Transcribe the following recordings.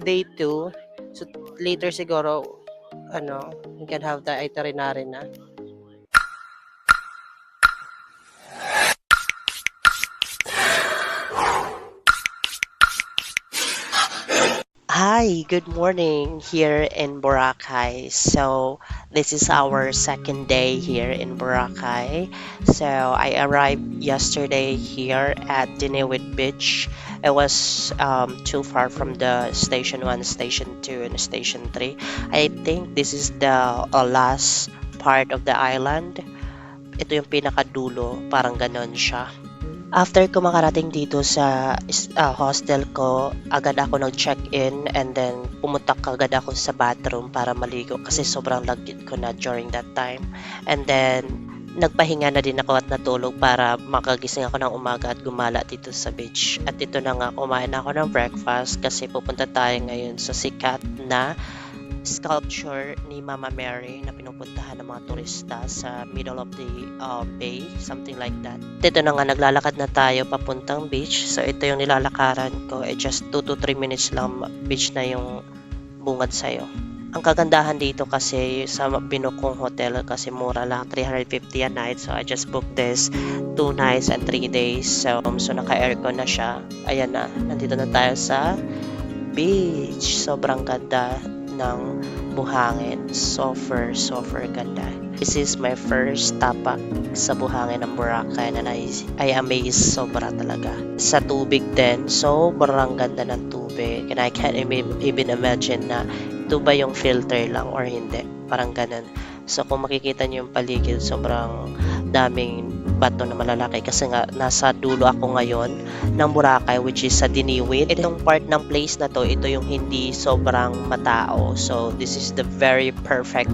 Day 2. So, later siguro, you can have the itinerary na. Hi, good morning here in Boracay. So, this is our second day here in Boracay. So, I arrived yesterday here at Diniwit Beach. It was too far from the Station 1, Station 2, and Station 3. I think this is the last part of the island. Ito yung pinakadulo, parang ganon siya. After ko makarating dito sa hostel ko, agad ako nag-check-in and then pumunta agad ako sa bathroom para maligo kasi sobrang lagkit ko na during that time. And then, nagpahinga na din ako at natulog para makagising ako ng umaga at gumala dito sa beach. At ito na nga, kumain ako ng breakfast kasi pupunta tayo ngayon sa sikat na sculpture ni Mama Mary na pinupuntahan ng mga turista sa middle of the bay, something like that. Dito na nga, naglalakad na tayo papuntang beach. So, ito yung nilalakaran ko. Just 2 to 3 minutes lang beach na yung bungad sa'yo. Ang kagandahan dito kasi sa binook kong hotel kasi mura lang, 350 a night. So, I just booked this 2 nights and 3 days. So naka-aircon na siya. Ayan na, nandito na tayo sa beach. Sobrang ganda ng buhangin. Super ganda. This is my first tapak sa buhangin ng Boracay na I amazed sobra talaga. Sa tubig din, sobrang ganda ng tubig. And I can't even imagine na ito ba yung filter lang or hindi. Parang ganun. So kung makikita niyo yung paligid, sobrang daming bato na malalaki kasi nga nasa dulo ako ngayon ng Boracay, which is sa Diniwit. Itong part ng place na to, ito yung hindi sobrang matao. So this is the very perfect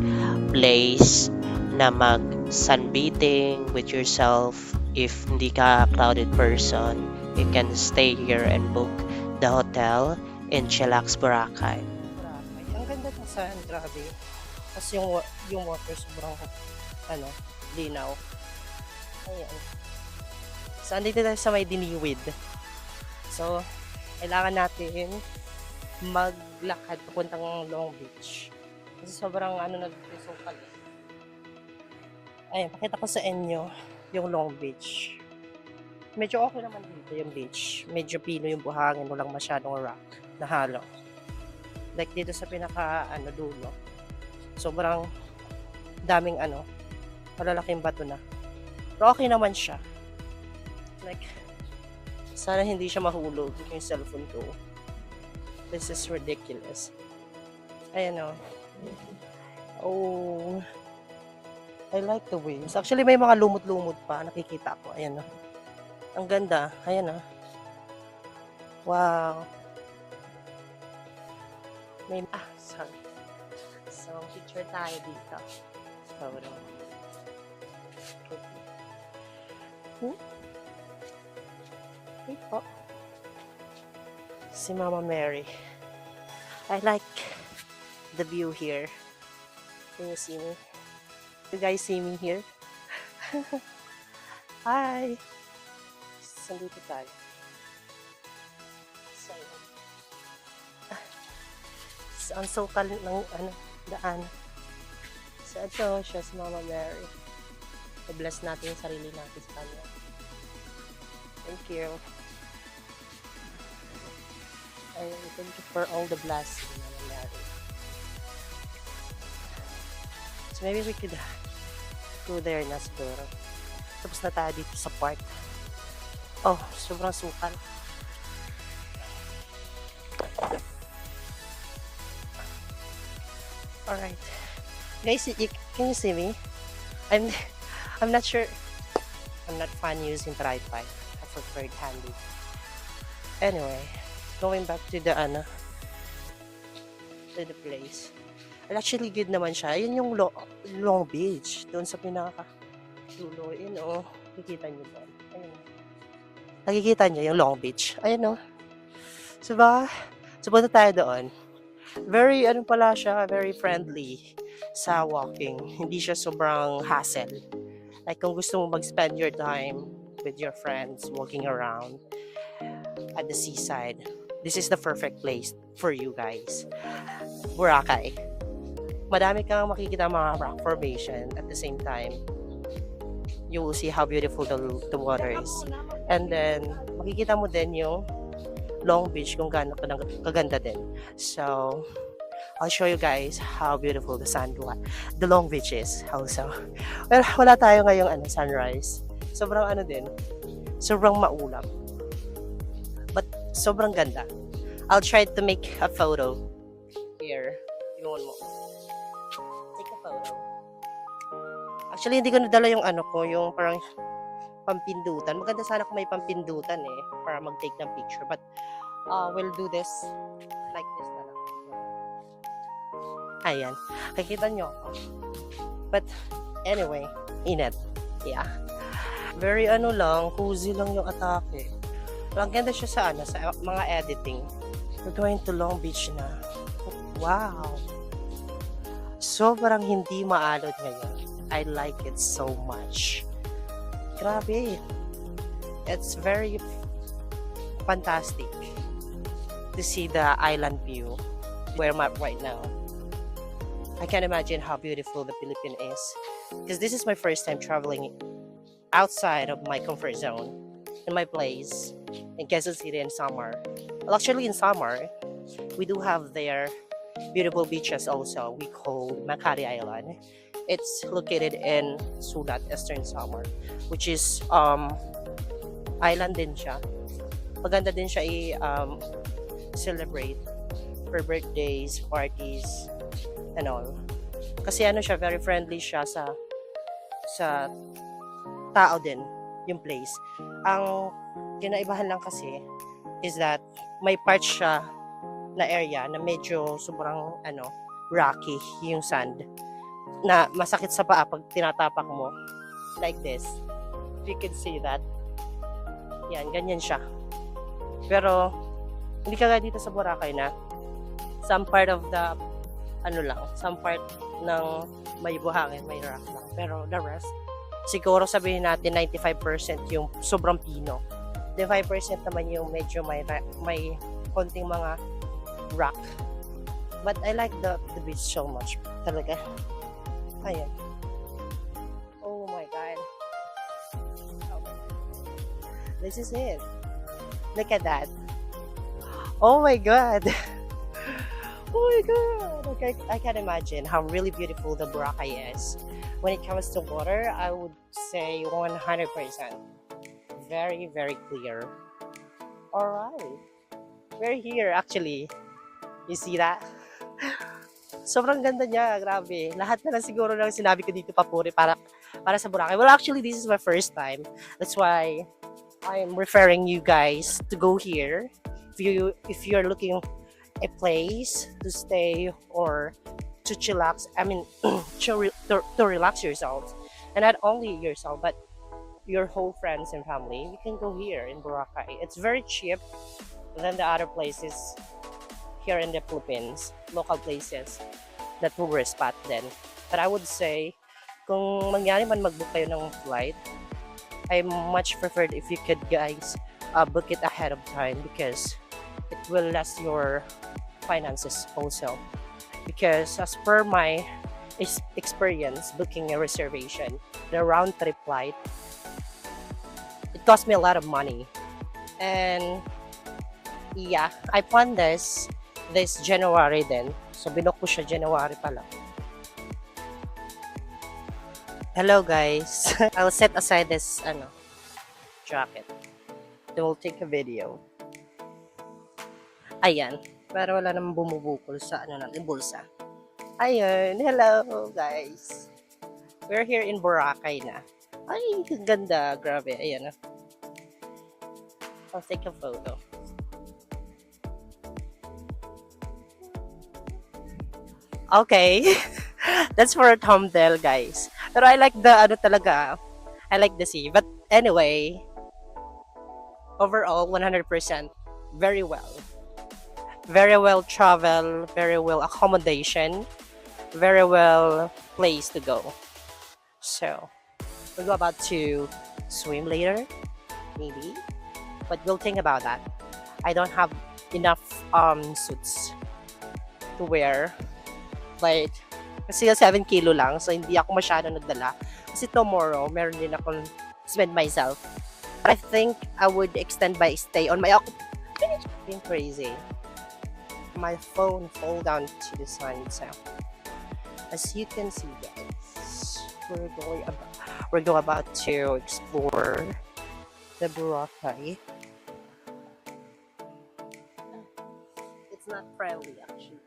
place na mag sunbathing with yourself. If hindi ka crowded person, you can stay here and book the hotel in Chillax, Boracay. Ang ganda ng sand, grabe. Kasi yung water sobrang linaw. Ayan. So, andito tayo sa may Diniwid. So, kailangan natin maglakad papuntang Long Beach. Kasi sobrang nagsusukal. Ayan, pakita ko sa inyo yung Long Beach. Medyo okay naman dito yung beach. Medyo pino yung buhangin, walang masyadong rock na halo. Like dito sa pinaka dulo. Sobrang daming malalaking bato na. Pero okay naman siya. Like, sana hindi siya mahulog yung cellphone ko. This is ridiculous. Ayan o. Oh. I like the waves. Actually, may mga lumot-lumot pa. Nakikita ko. Ayan o. Ang ganda. Ayan o. Wow. Sorry. So, picture tayo dito. Photo. Okay po. Si Mama Mary. I like the view here. Can you see me? You guys see me here? Hi! Sandito tayo. So, ang sukal ng daan. So, ito siya si Mama Mary. I-bless natin yung sarili natin sa kanya. Thank you. Thank you for all the blessings, Mama Mary. So maybe we could go there na siguro. Tapos na tayo dito sa park. Oh, sobrang sukal. Alright. Guys, can you see me? I'm not sure. I'm not fun using tripod. I prefer handy. Anyway, going back to the place. Well, actually good naman siya. Yun yung Long Beach. Doon sa pinaka-dulo. Yun o. Nakikita nyo doon. Ayun. Nakikita nyo yung Long Beach. Ayun o. So ba? So punta tayo doon. Very, pala siya, very friendly sa walking. Hindi siya sobrang hassle. Like kung gusto mo mag-spend your time with your friends walking around at the seaside, this is the perfect place for you guys. Boracay. Madami kang makikita mga rock formation. At the same time, you will see how beautiful the water is. And then, makikita mo din yung Long Beach kung gaano kaganda din. So, I'll show you guys how beautiful the Long Beach is also. Well, wala tayo ngayong sunrise. Sobrang sobrang maulap. But sobrang ganda. I'll try to make a photo here. Tingnan mo. Take a photo. Actually, hindi ko nadala yung yung parang pampindutan. Maganda sana kung may pampindutan para mag-take ng picture. But we'll do this like this na lang. Ayan. Nakikita nyo ako. But anyway, init. Yeah. Very lang, cozy lang yung atake. Pero ang ganda siya sa sa mga editing. We're going to Long Beach na. Wow. Sobrang hindi maalot ngayon. I like it so much. Grabe. It's very fantastic to see the island view where I'm at right now. I can't imagine how beautiful the Philippines is. Because this is my first time traveling outside of my comfort zone in my place in Quezon City in Samar. Well, actually in Samar, we do have their beautiful beaches also. We call Makati Island. It's located in Sulat, Eastern Samar, which is island din siya. Maganda din siya celebrate for birthdays, parties, and all. Kasi siya, very friendly siya sa tao din, yung place. Ang kinaibahan lang kasi is that may part siya na area na medyo sobrang rocky yung sand na masakit sa paa pag tinatapak mo like this. If you can see that. Yan, ganyan siya. Pero hindi kagaya dito sa Boracay na some part of the some part ng may buhangin, may rock lang. Pero the rest, siguro sabihin natin 95% yung sobrang pino. 5% naman yung medyo may konting mga rock. But I like the beach so much. Talaga. Ayan. Oh my God. This is it. Look at that. Oh my God. Oh my God. Okay, I can imagine how really beautiful the Boracay is. When it comes to water, I would say 100%. Very, very clear. Alright. We're here actually. You see that? Sobrang ganda niya, grabe. Lahat na lang siguro lang sinabi ko dito papuri para sa Boracay. Well, actually, this is my first time. That's why I'm referring you guys to go here. If you're looking a place to stay or to chillax, to relax yourself. And not only yourself, but your whole friends and family, you can go here in Boracay. It's very cheap than the other places here in the Philippines, local places that tourist spot then. But I would say, kung mangyari man mag-book kayo ng flight, I much preferred if you could guys book it ahead of time because it will less your finances also. Because as per my experience booking a reservation, the round trip flight, it cost me a lot of money. And yeah, I planned this January then. So binook ko siya January pa lang. Hello guys. I'll set aside this jacket. Then we'll take a video. Ayan. Para wala namang bumubukol sa natin bulsa. Ayun. Hello guys. We're here in Boracay na. Ay, ganda. Grabe. Ayan. I'll take a photo. Okay. That's for a thumbnail, guys. Pero I like the talaga. I like the sea. But anyway, overall 100% very well. Very well travel, very well accommodation, very well place to go. So, we'll go about to swim later, maybe. But we'll think about that. I don't have enough suits to wear. But kasi 7 kilo lang, so hindi ako masyado nagdala. Kasi tomorrow, meron din akong spend myself. I think I would extend my stay on my being crazy. My phone fall down to the sun, so as you can see, guys, we're going about to explore the Boracay. It's not friendly, actually.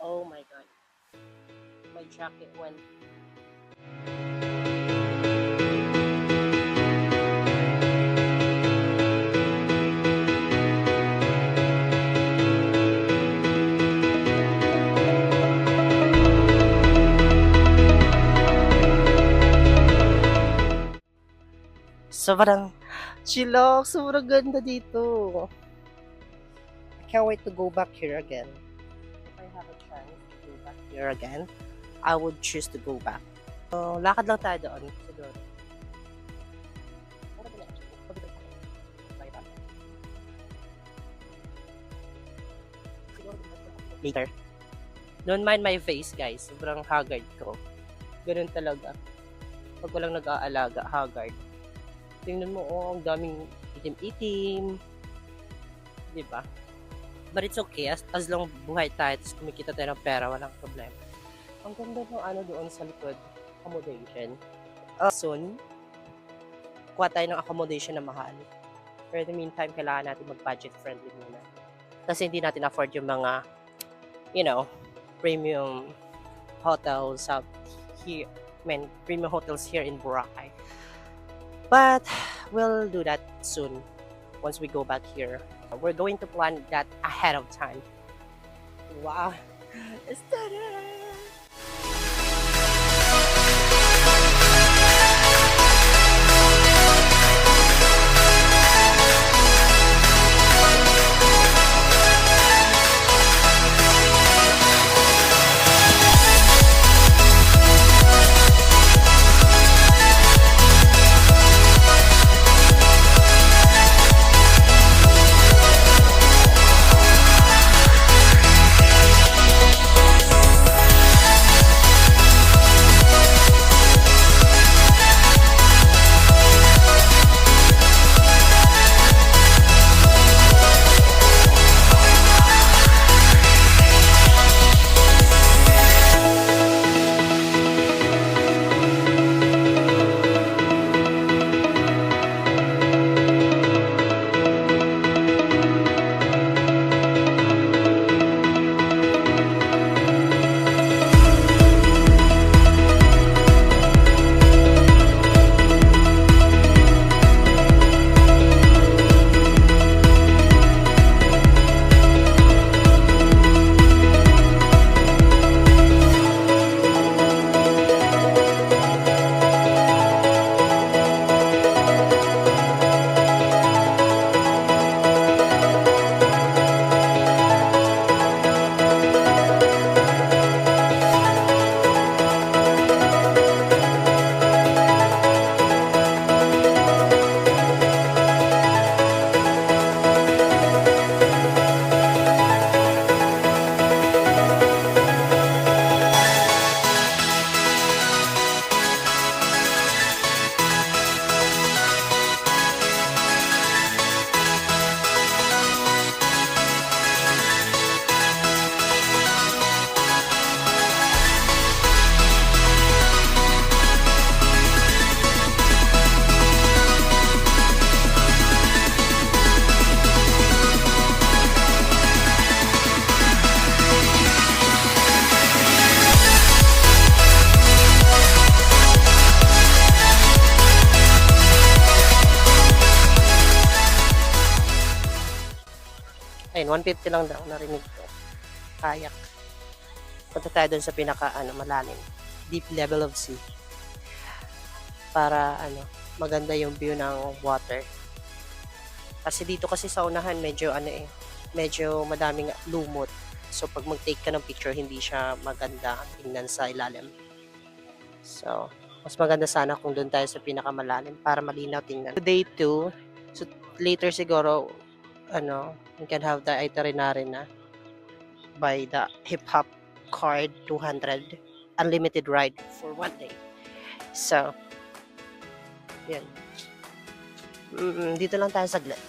Oh my god, my jacket went. Sobrang chilok, sobrang ganda dito. I can't wait to go back here again. If I have a chance to go back here again, I would choose to go back. So, lakad lang tayo doon. Siguro. Later. Don't mind my face, guys. Sobrang haggard ko. Ganun talaga. Pag walang nag-aalaga, haggard. Tingnan mo, oh, ang daming itim-itim. Diba? But it's okay. As long buhay tayo, tapos kumikita tayo ng pera, walang problema. Ang ganda ng ano doon sa likod, accommodation. Soon, kuha tayo ng accommodation na mahal. Pero in the meantime, kailangan natin mag-budget friendly muna. Kasi hindi natin afford yung mga, premium hotels out here. Premium hotels here in Boracay. But we'll do that soon once we go back here. We're going to plan that ahead of time. Wow. Ayun, 150 lang daw, narinig ko. Kayak. Punta tayo dun sa malalim. Deep level of sea. Para, maganda yung view ng water. Kasi dito kasi sa unahan, medyo madaming lumot. So, pag mag-take ka ng picture, hindi siya maganda tingnan sa ilalim. So, mas maganda sana kung doon tayo sa pinakamalalim para malinaw tingnan. Day 2, so later siguro, you can have the itinerary na by the hip hop card 200 unlimited ride for 1 day. So, yun. Dito lang tayo saglit.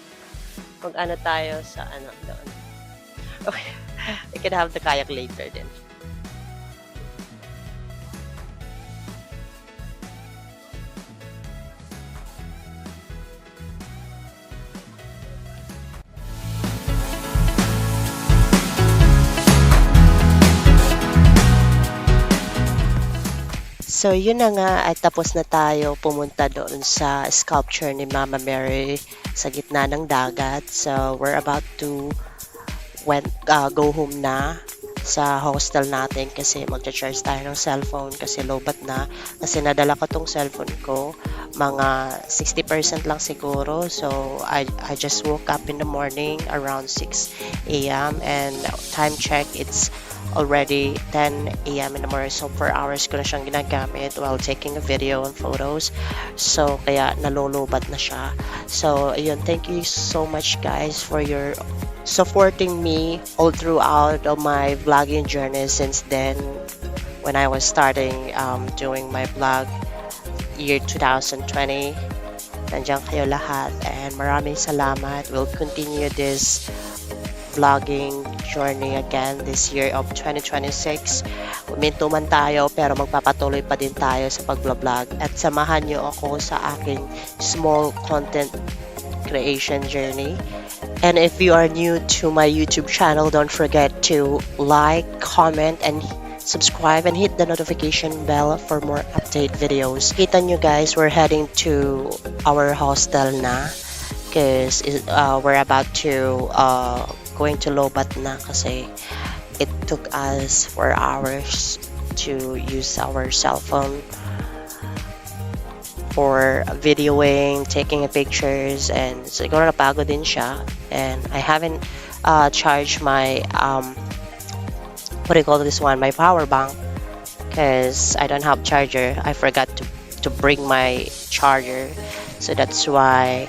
Mag-ano tayo sa doon. Okay. We can have the kayak later then. So, yun na nga ay tapos na tayo pumunta doon sa sculpture ni Mama Mary sa gitna ng dagat. So, we're about to go home na sa hostel natin kasi magcha-charge tayo ng cellphone kasi lowbat na. Kasi nadala ko tong cellphone ko, mga 60% lang siguro. So, I just woke up in the morning around 6 a.m. and time check, it's already 10 a.m. in the morning. So, 4 hours ko na siyang ginagamit while taking a video and photos. So, kaya nalulubat na siya. So, ayun, thank you so much guys for your supporting me all throughout of my vlogging journey since then when I was starting doing my vlog year 2020. Nandiyan kayo lahat and maraming salamat. We'll continue this vlogging journey again this year of 2026. Uminto man tayo pero magpapatuloy pa din tayo sa pag-vlog at samahan niyo ako sa aking small content creation journey. And if you are new to my YouTube channel, don't forget to like, comment, and subscribe and hit the notification bell for more update videos. Kita nyo guys, we're heading to our hostel na because we're about to going to Lobat na kasi it took us 4 hours to use our cell phone for videoing, taking pictures, and siguro napagod din siya. And I haven't charged my what do you call this one? My power bank because I don't have charger. I forgot to bring my charger, so that's why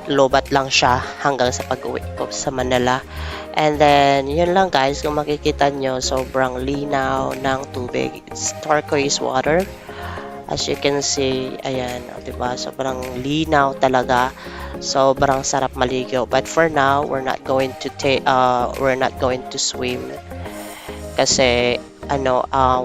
lobat lang siya hanggang sa pag-uwi ko sa Manila. And then, yun lang guys, kung makikita nyo, sobrang linaw ng tubig. It's turquoise water. As you can see, ayan, diba? Sobrang linaw talaga. Sobrang sarap maligo. But for now, we're not going to swim kasi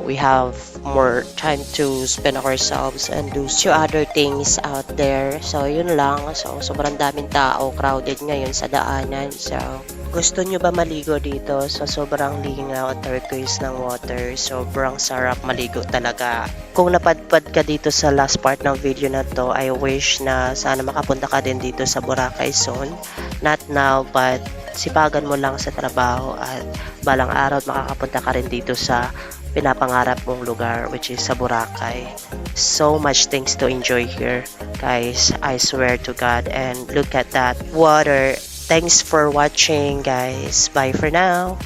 we have more time to spend ourselves and do other things out there. So yun lang. So sobrang daming tao, crowded ngayon sa daanan. So gusto nyo ba maligo dito? So sobrang linaw at turquoise ng water. Sobrang sarap maligo talaga. Kung napadpad ka dito sa last part ng video na to, I wish na sana makapunta ka din dito sa Boracay Zone. Not now, but sipagan mo lang sa trabaho at balang araw makakapunta ka rin dito sa pinapangarap mong lugar, which is sa Boracay. So much things to enjoy here, guys. I swear to God. And look at that water. Thanks for watching, guys. Bye for now.